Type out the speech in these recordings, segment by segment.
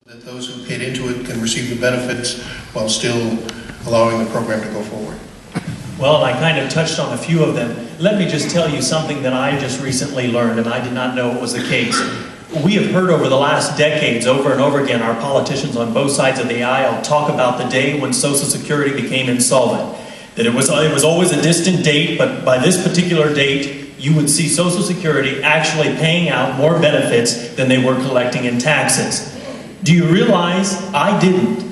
That those who paid into it can receive the benefits while still allowing the program to go forward. Well, I kind of touched on a few of them. Let me just tell you something that I just recently learned, and I did not know it was the case. We have heard over the last decades, over and over again, our politicians on both sides of the aisle talk about the day when Social Security became insolvent. That it was always a distant date, but by this particular date, you would see Social Security actually paying out more benefits than they were collecting in taxes. Do you realize I didn't?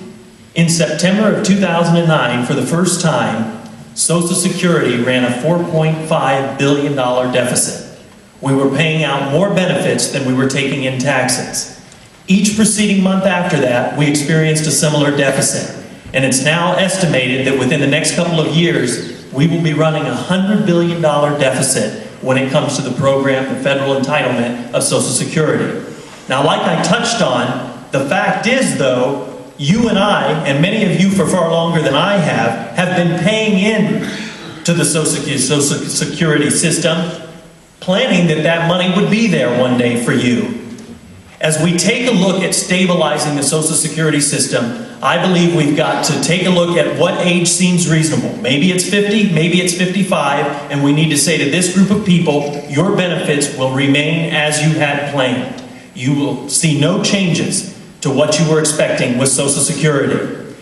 In September of 2009, for the first time, Social Security ran a $4.5 billion deficit. We were paying out more benefits than we were taking in taxes. Each preceding month after that, we experienced a similar deficit. And it's now estimated that within the next couple of years, we will be running a $100 billion deficit when it comes to the program, the federal entitlement of Social Security. Now, like I touched on, the fact is, though, you and I, and many of you for far longer than I have been paying in to the Social Security system, planning that that money would be there one day for you. As we take a look at stabilizing the Social Security system, I believe we've got to take a look at what age seems reasonable. Maybe it's 50, maybe it's 55, and we need to say to this group of people, your benefits will remain as you had planned. You will see no changes to what you were expecting with Social Security.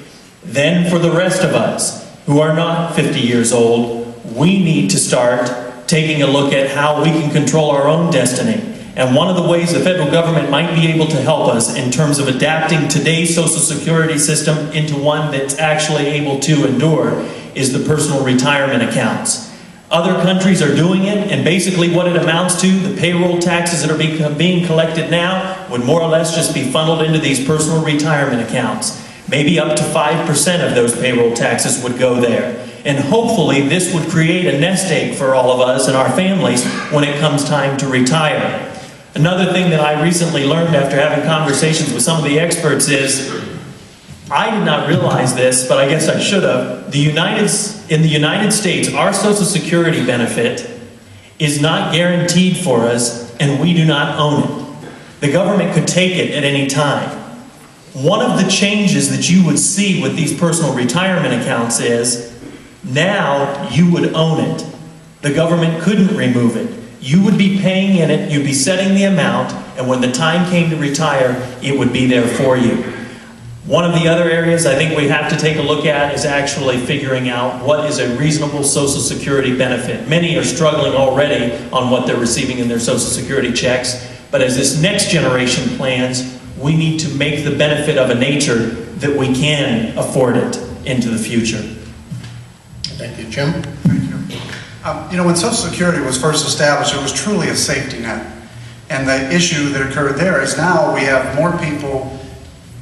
Then for the rest of us who are not 50 years old, we need to start taking a look at how we can control our own destiny. And one of the ways the federal government might be able to help us in terms of adapting today's Social Security system into one that's actually able to endure is the personal retirement accounts. Other countries are doing it, and basically what it amounts to, the payroll taxes that are being collected now would more or less just be funneled into these personal retirement accounts. Maybe up to 5% of those payroll taxes would go there. And hopefully this would create a nest egg for all of us and our families when it comes time to retire. Another thing that I recently learned after having conversations with some of the experts is, I did not realize this, but I guess I should have. In the United States, our Social Security benefit is not guaranteed for us, and we do not own it. The government could take it at any time. One of the changes that you would see with these personal retirement accounts is, now you would own it. The government couldn't remove it. You would be paying in it, you'd be setting the amount, and when the time came to retire, it would be there for you. One of the other areas I think we have to take a look at is actually figuring out what is a reasonable Social Security benefit. Many are struggling already on what they're receiving in their Social Security checks, but as this next generation plans, we need to make the benefit of a nature that we can afford it into the future. Thank you. Jim? Thank you. When Social Security was first established, it was truly a safety net. And the issue that occurred there is now we have more people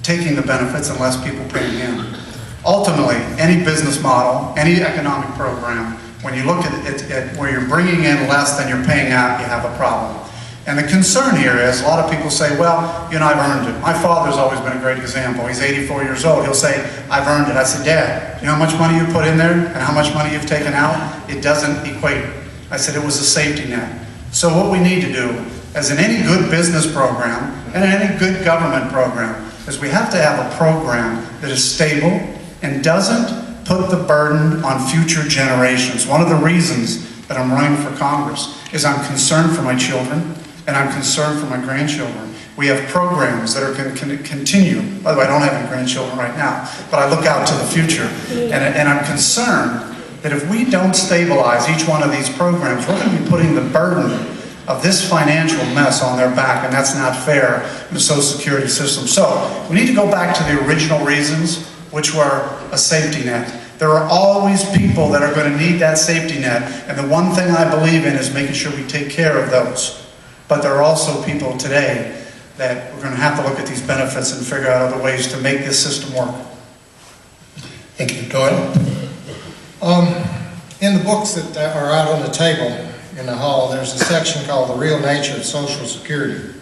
taking the benefits and less people paying in. Ultimately, any business model, any economic program, when you look at where you're bringing in less than you're paying out, you have a problem. And the concern here is, a lot of people say, well, I've earned it. My father's always been a great example. He's 84 years old. He'll say, I've earned it. I said, Dad, you know how much money you put in there and how much money you've taken out? It doesn't equate. I said, it was a safety net. So what we need to do, as in any good business program and in any good government program, is we have to have a program that is stable and doesn't put the burden on future generations. One of the reasons that I'm running for Congress is I'm concerned for my children and I'm concerned for my grandchildren. We have programs that are going to continue. By the way, I don't have any grandchildren right now, but I look out to the future. And I'm concerned that if we don't stabilize each one of these programs, we're going to be putting the burden of this financial mess on their back, and that's not fair in the Social Security system. So we need to go back to the original reasons, which were a safety net. There are always people that are going to need that safety net, and the one thing I believe in is making sure we take care of those. But there are also people today that we're going to have to look at these benefits and figure out other ways to make this system work. Thank you. Doyle? In the books that are out on the table in the hall, there's a section called The Real Nature of Social Security.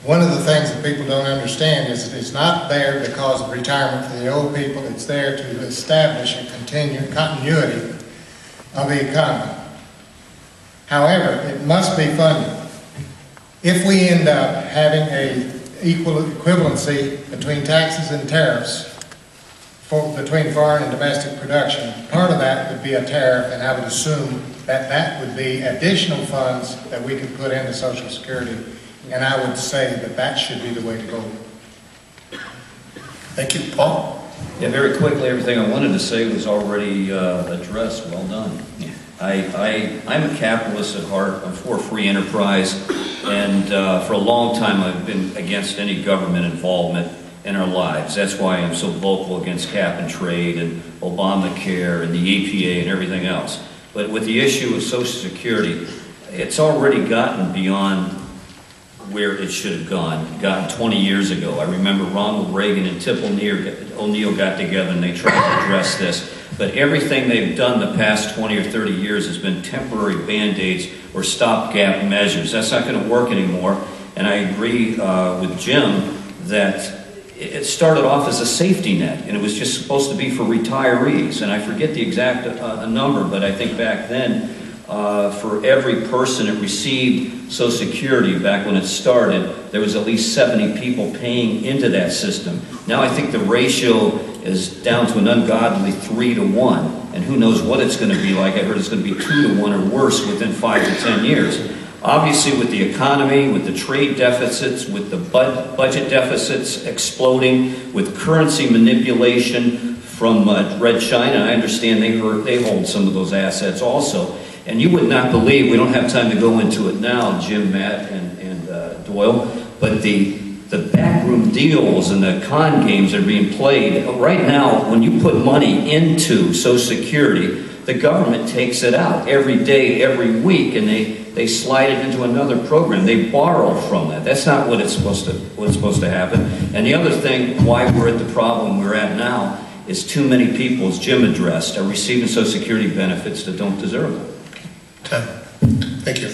One of the things that people don't understand is that it's not there because of retirement for the old people. It's there to establish a continuity of the economy. However, it must be funded. If we end up having equivalency between taxes and tariffs between foreign and domestic production. Part of that would be a tariff, and I would assume that that would be additional funds that we could put into Social Security. And I would say that that should be the way to go. Thank you. Paul? Yeah, very quickly, everything I wanted to say was already addressed. Well done. I'm a capitalist at heart. I'm for free enterprise, and for a long time I've been against any government involvement in our lives. That's why I'm so vocal against cap and trade and Obamacare and the EPA and everything else. But with the issue of Social Security, it's already gotten beyond where it should have gotten 20 years ago. I remember Ronald Reagan and Tip O'Neill got together and they tried to address this. But everything they've done the past 20 or 30 years has been temporary Band-Aids or stopgap measures. That's not going to work anymore. And I agree with Jim that it started off as a safety net, and it was just supposed to be for retirees. And I forget the exact number, but I think back then, for every person that received Social Security back when it started, there was at least 70 people paying into that system. Now I think the ratio is down to an ungodly 3 to 1, and who knows what it's going to be like. I heard it's going to be 2 to 1 or worse within 5 to 10 years. Obviously, with the economy, with the trade deficits, with the budget deficits exploding, with currency manipulation from Red China, I understand they hold some of those assets also. And you would not believe, we don't have time to go into it now, Jim, Matt, and Doyle, but the backroom deals and the con games that are being played. Right now, when you put money into Social Security, the government takes it out every day, every week, and they slide it into another program. They borrow from that. That's not what it's supposed to happen. And the other thing, why we're at the problem we're at now, is too many people, as Jim addressed, are receiving Social Security benefits that don't deserve them. Thank you.